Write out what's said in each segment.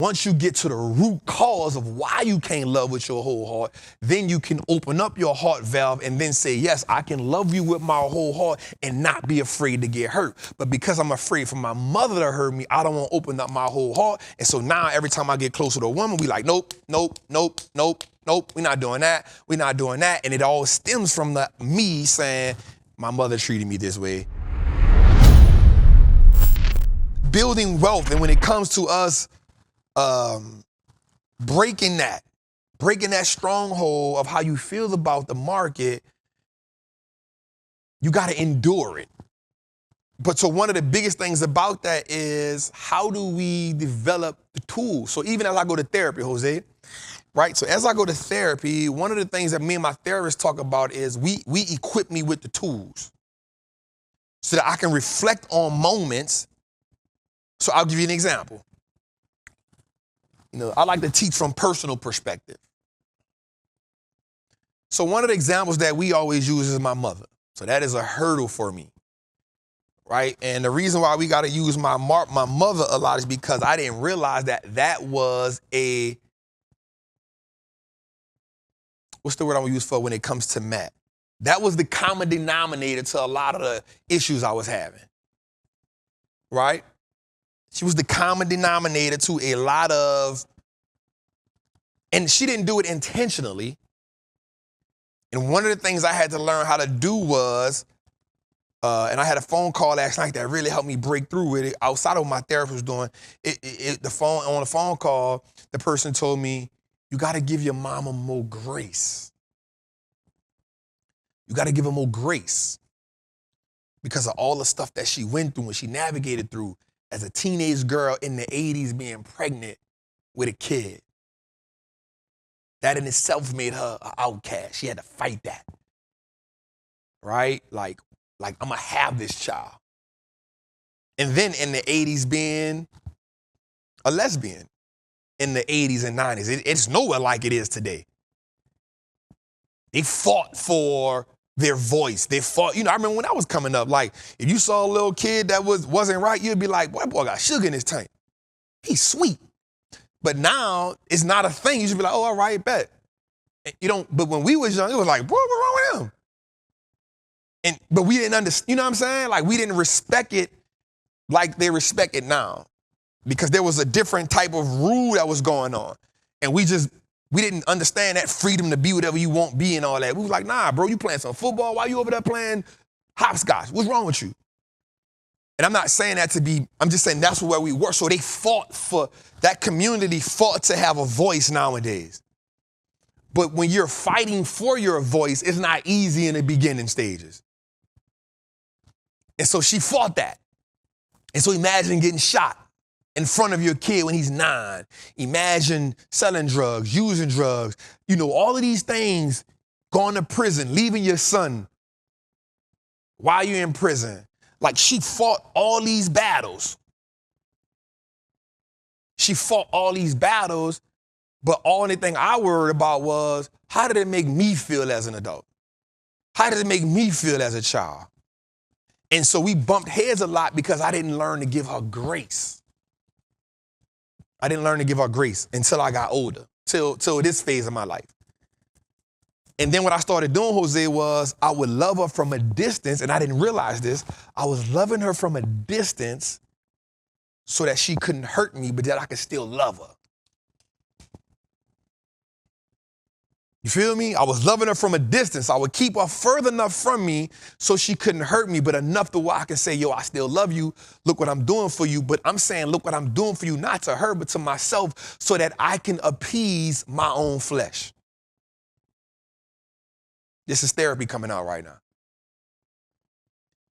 Once you get to the root cause of why you can't love with your whole heart, then you can open up your heart valve and then say, yes, I can love you with my whole heart and not be afraid to get hurt. But because I'm afraid for my mother to hurt me, I don't want to open up my whole heart. And so now every time I get closer to a woman, we like, nope, nope, nope, nope, nope. We're not doing that. We're not doing that. And it all stems from me saying, my mother treated me this way. Building wealth. And when it comes to us, breaking that stronghold of how you feel about the market, you got to endure it. But so one of the biggest things about that is, how do we develop the tools? So even as I go to therapy, Jose, right? So as I go to therapy, one of the things that me and my therapist talk about is we equip me with the tools so that I can reflect on moments. So I'll give you an example. I like to teach from personal perspective. So one of the examples that we always use is my mother. So that is a hurdle for me, right? And the reason why we got to use my mother a lot is because I didn't realize that was what's the word I'm going to use for when it comes to Matt? That was the common denominator to a lot of the issues I was having, right? She was the common denominator to a lot of, and she didn't do it intentionally. And one of the things I had to learn how to do was, and I had a phone call last night that really helped me break through with it outside of what my therapist was doing. On the phone call, the person told me, you got to give your mama more grace. You got to give her more grace because of all the stuff that she went through and she navigated through as a teenage girl in the 80s being pregnant with a kid. That in itself made her an outcast. She had to fight that, right? Like I'm going to have this child. And then in the 80s being a lesbian in the 80s and 90s. It's nowhere like it is today. They fought for their voice. They fought, I remember when I was coming up, like, if you saw a little kid that wasn't right, you'd be like, boy got sugar in his tank. He's sweet. But now it's not a thing. You should be like, oh, all right, bet. But when we was young, it was like, boy, what's wrong with him? But we didn't understand, you know what I'm saying? Like, we didn't respect it like they respect it now, because there was a different type of rule that was going on. And we didn't understand that freedom to be whatever you want be and all that. We was like, nah, bro, you playing some football. Why you over there playing hopscotch? What's wrong with you? And I'm not saying that I'm just saying that's where we were. So they fought that community fought to have a voice nowadays. But when you're fighting for your voice, it's not easy in the beginning stages. And so she fought that. And so imagine getting shot in front of your kid when he's 9. Imagine selling drugs, using drugs, all of these things, going to prison, leaving your son while you're in prison. Like, she fought all these battles. She fought all these battles, but only thing I worried about was, how did it make me feel as an adult? How did it make me feel as a child? And so we bumped heads a lot because I didn't learn to give her grace. I didn't learn to give her grace until I got older, till this phase of my life. And then what I started doing, Jose, was I would love her from a distance, and I didn't realize this. I was loving her from a distance so that she couldn't hurt me, but that I could still love her. You feel me? I was loving her from a distance. I would keep her further enough from me so she couldn't hurt me, but enough to where I can say, yo, I still love you. Look what I'm doing for you. But I'm saying, look what I'm doing for you, not to her, but to myself, so that I can appease my own flesh. This is therapy coming out right now.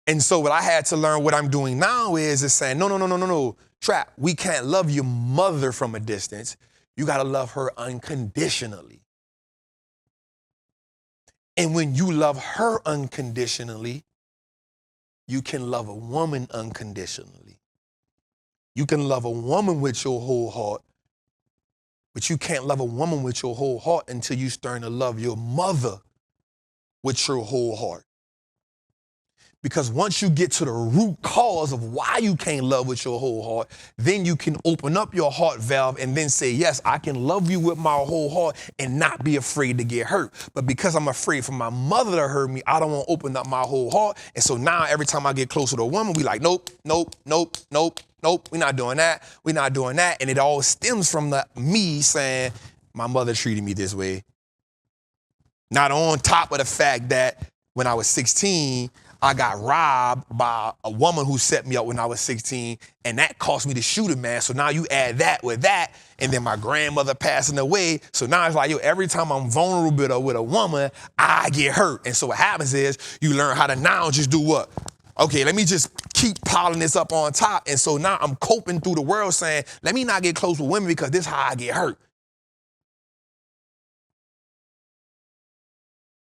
And so what I had to learn, what I'm doing now is saying, no. Trap, we can't love your mother from a distance. You got to love her unconditionally. And when you love her unconditionally, you can love a woman unconditionally. You can love a woman with your whole heart, but you can't love a woman with your whole heart until you start to love your mother with your whole heart. Because once you get to the root cause of why you can't love with your whole heart, then you can open up your heart valve and then say, yes, I can love you with my whole heart and not be afraid to get hurt. But because I'm afraid for my mother to hurt me, I don't want to open up my whole heart. And so now every time I get closer to a woman, we like, nope, nope, nope, nope, nope. We're not doing that. We're not doing that. And it all stems from me saying, my mother treated me this way. Not on top of the fact that when I was 16, I got robbed by a woman who set me up when I was 16, and that cost me the shooting, man. So now you add that with that, and then my grandmother passing away. So now it's like, yo, every time I'm vulnerable with a woman, I get hurt. And so what happens is you learn how to now just do what? Okay, let me just keep piling this up on top. And so now I'm coping through the world saying, let me not get close with women because this is how I get hurt.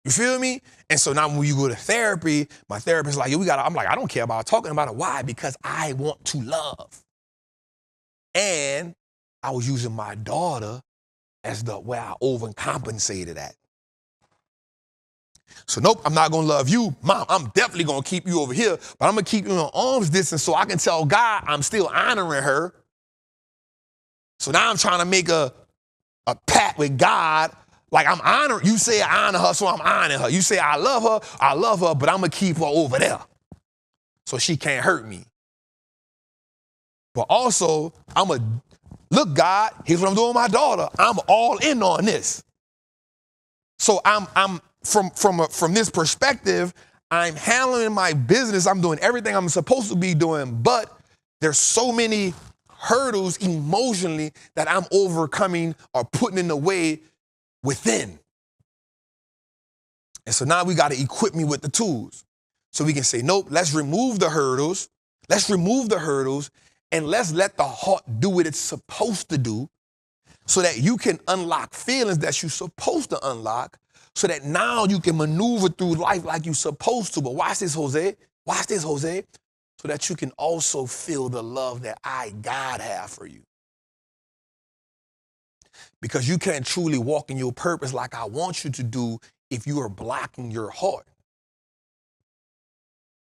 You feel me? And so now when you go to therapy, my therapist is like, yo, I'm like, I don't care about talking about it. Why? Because I want to love. And I was using my daughter as the where I overcompensated at. So nope, I'm not gonna love you. Mom, I'm definitely gonna keep you over here, but I'm gonna keep you in arm's distance so I can tell God I'm still honoring her. So now I'm trying to make a pact with God. Like I'm honoring, you say I honor her, so I'm honoring her. You say I love her, but I'm gonna keep her over there so she can't hurt me. But also, look, God, here's what I'm doing with my daughter. I'm all in on this. So I'm from this perspective, I'm handling my business. I'm doing everything I'm supposed to be doing, but there's so many hurdles emotionally that I'm overcoming or putting in the way within. And so now we got to equip me with the tools. So we can say, nope, let's remove the hurdles. Let's remove the hurdles and let's let the heart do what it's supposed to do so that you can unlock feelings that you're supposed to unlock so that now you can maneuver through life like you're supposed to. But watch this, Jose. Watch this, Jose. So that you can also feel the love that God have for you. Because you can't truly walk in your purpose like I want you to do if you are blocking your heart.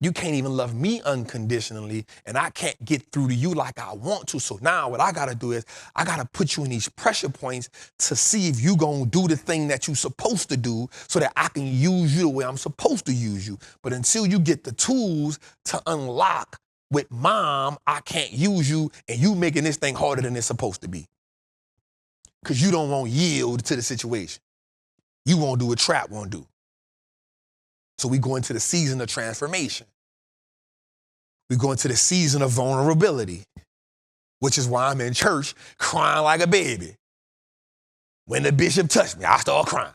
You can't even love me unconditionally, and I can't get through to you like I want to. So now what I got to do is I got to put you in these pressure points to see if you going to do the thing that you're supposed to do so that I can use you the way I'm supposed to use you. But until you get the tools to unlock with mom, I can't use you, and you making this thing harder than it's supposed to be. Because you don't want to yield to the situation. You won't do what Trap won't do. So we go into the season of transformation. We go into the season of vulnerability, which is why I'm in church crying like a baby. When the bishop touched me, I start crying.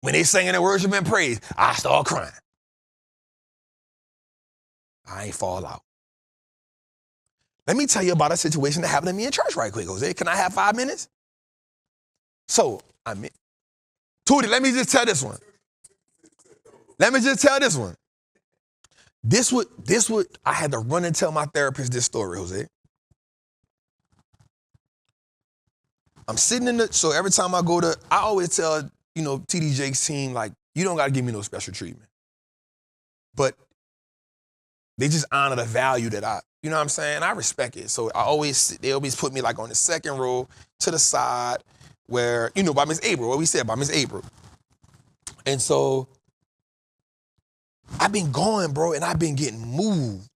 When they singing and worship and praise, I start crying. I ain't fall out. Let me tell you about a situation that happened to me in church right quick, Jose. Can I have 5 minutes? So, Tootie, let me just tell this one. This would, I had to run and tell my therapist this story, Jose. I'm sitting so every time I always tell, TD Jake's team, like, you don't got to give me no special treatment. But they just honor the value that you know what I'm saying? I respect it. So they always put me like on the second row to the side where, by Miss April, what we said about Miss April. And so I've been going, bro, and I've been getting moved.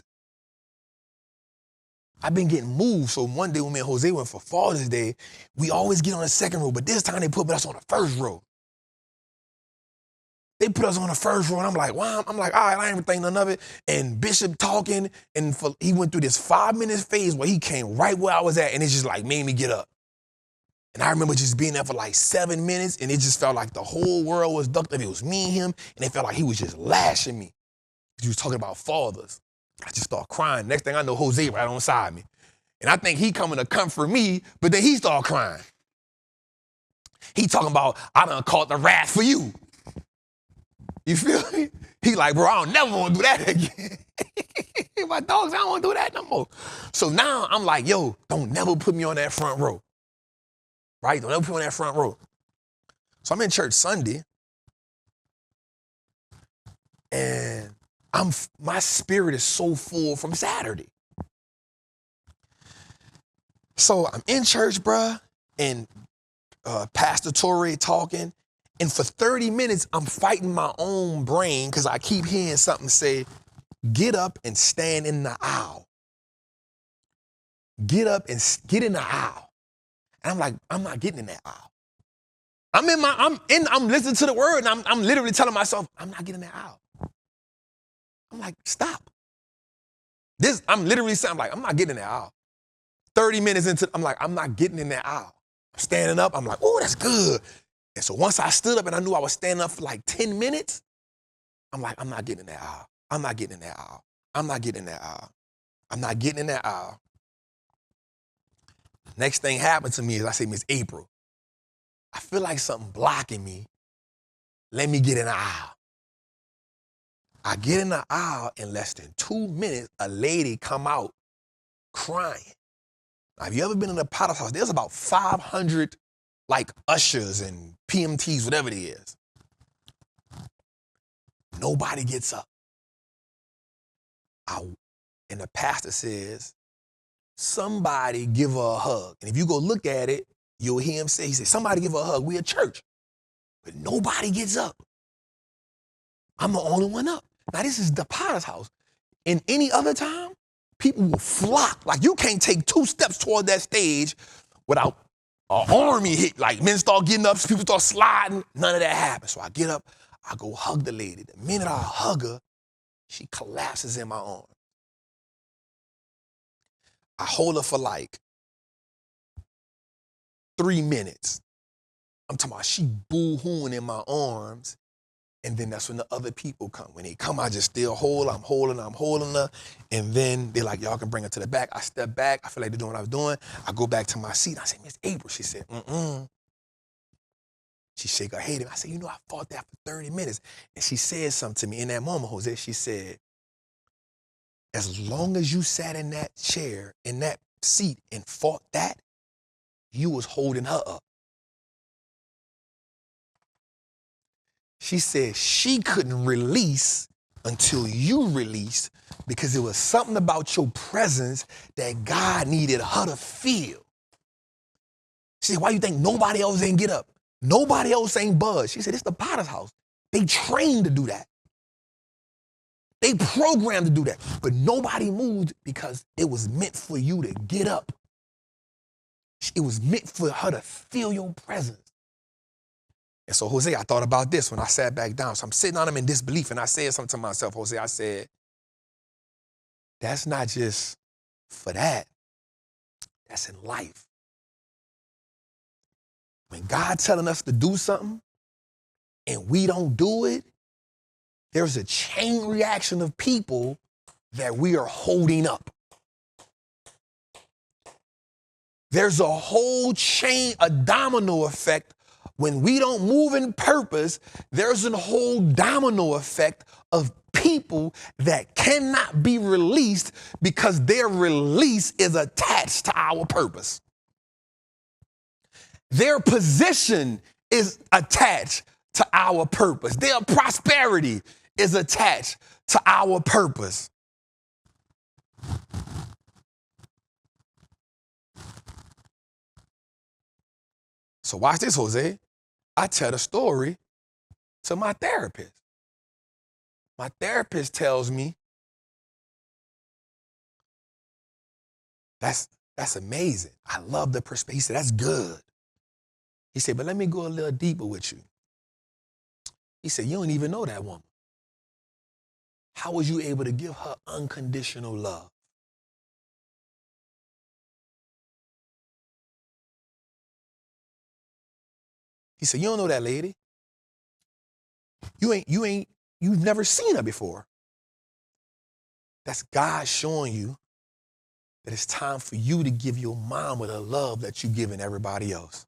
So one day when me and Jose went for Father's Day, we always get on the second row, but this time they put us on the first row. They put us on the first row, and I'm like, wow. I'm like, all right, I ain't even think none of it. And Bishop talking, and he went through this 5-minute phase where he came right where I was at, and it just like made me get up. And I remember just being there for like 7 minutes, and it just felt like the whole world was ducked up. It was me and him, and it felt like he was just lashing me. He was talking about fathers. I just started crying. Next thing I know, Jose right on side me. And I think he coming to comfort me, but then he started crying. He talking about, I done caught the wrath for you. You feel me? He like, bro, I don't never want to do that again. My dogs, I don't want to do that no more. So now I'm like, yo, don't never put me on that front row. Right? Don't ever put me on that front row. So I'm in church Sunday. And my spirit is so full from Saturday. So I'm in church, bruh, and Pastor Torre talking, and for 30 minutes, I'm fighting my own brain because I keep hearing something say, get up and stand in the aisle. Get up and get in the aisle. And I'm like, I'm not getting in that aisle. I'm listening to the word, and I'm literally telling myself, I'm not getting in that aisle. I'm like, stop. I'm literally saying, I'm not getting in that aisle. 30 minutes into, I'm like, I'm not getting in that aisle. I'm standing up, I'm like, oh, that's good. And so once I stood up and I knew I was standing up for like 10 minutes, I'm like, I'm not getting in that aisle. I'm not getting in that aisle. I'm not getting in that aisle. I'm not getting in that aisle. Next thing happened to me is I say, Miss April, I feel like something blocking me. Let me get in the aisle. I get in the aisle, in less than 2 minutes, a lady come out crying. Now, have you ever been in a Potter's house? There's about 500 like ushers and PMTs, whatever it is. Nobody gets up. And the pastor says, somebody give her a hug. And if you go look at it, you'll hear him say, he said, somebody give her a hug. We're a church. But nobody gets up. I'm the only one up. Now, this is the Potter's house. In any other time, people will flock. Like, you can't take 2 steps toward that stage without an army hit. Like, men start getting up, people start sliding. None of that happens. So I get up, I go hug the lady. The minute I hug her, she collapses in my arms. I hold her for like 3 minutes. I'm talking about she boo-hooing in my arms. And then that's when the other people come. When they come, I just still hold her. I'm holding her. And then they're like, y'all can bring her to the back. I step back. I feel like they're doing what I was doing. I go back to my seat. I say, Miss April. She said, She shake her head. I said, you know, I fought that for 30 minutes. And she said something to me in that moment, Jose. She said, as long as you sat in that chair, in that seat and fought that, you was holding her up. She said she couldn't release until you released because there was something about your presence that God needed her to feel. She said, why you think nobody else ain't get up? Nobody else ain't buzz. She said, it's the Potter's house. They trained to do that. They programmed to do that. But nobody moved because it was meant for you to get up. It was meant for her to feel your presence. And so, Jose, I thought about this when I sat back down. So I'm sitting on him in disbelief, and I said something to myself, Jose, I said, that's not just for that. That's in life. When God's telling us to do something and we don't do it, there's a chain reaction of people that we are holding up. There's a whole chain, a domino effect. When we don't move in purpose, there's a whole domino effect of people that cannot be released because their release is attached to our purpose. Their position is attached to our purpose. Their prosperity is attached to our purpose. So watch this, Jose. I tell the story to my therapist. My therapist tells me, that's amazing. I love the perspective. He said, that's good. He said, but let me go a little deeper with you. He said, you don't even know that woman. How was you able to give her unconditional love? He said, you don't know that lady. You've never seen her before. That's God showing you that it's time for you to give your mom with the love that you've given everybody else.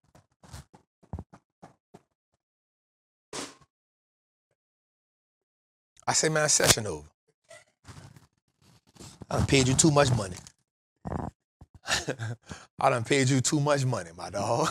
I say, man, session over. I done paid you too much money. I done paid you too much money, my dog.